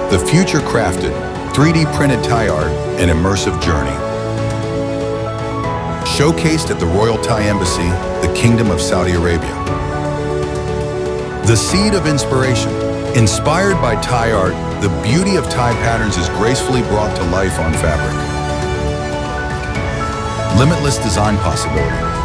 The future crafted, 3D printed Thai art, an immersive journey. Showcased at the Royal Thai Embassy, the Kingdom of Saudi Arabia. The seed of inspiration. Inspired by Thai art, the beauty of Thai patterns is gracefully brought to life on fabric. Limitless design possibility.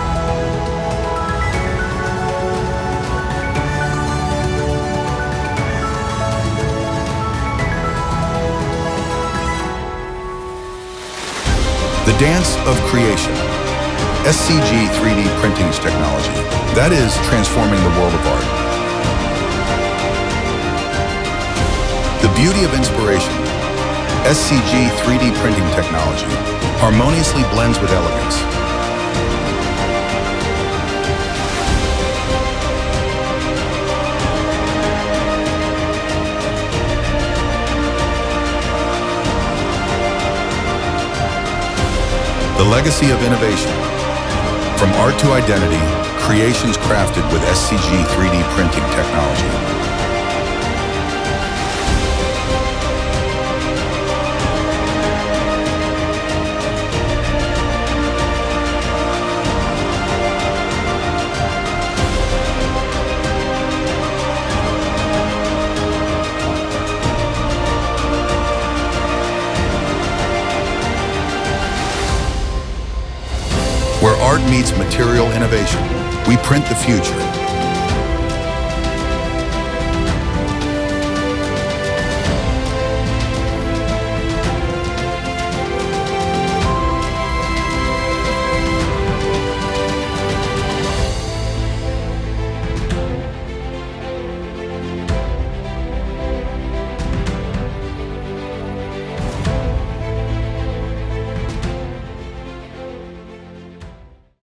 The dance of creation. SCG 3D printing technology. That is transforming the world of art. The beauty of inspiration. SCG 3D printing technology harmoniously blends with elegance. The legacy of innovation. From art to identity, creations crafted with SCG 3D printing technology. Where art meets material innovation, we print the future.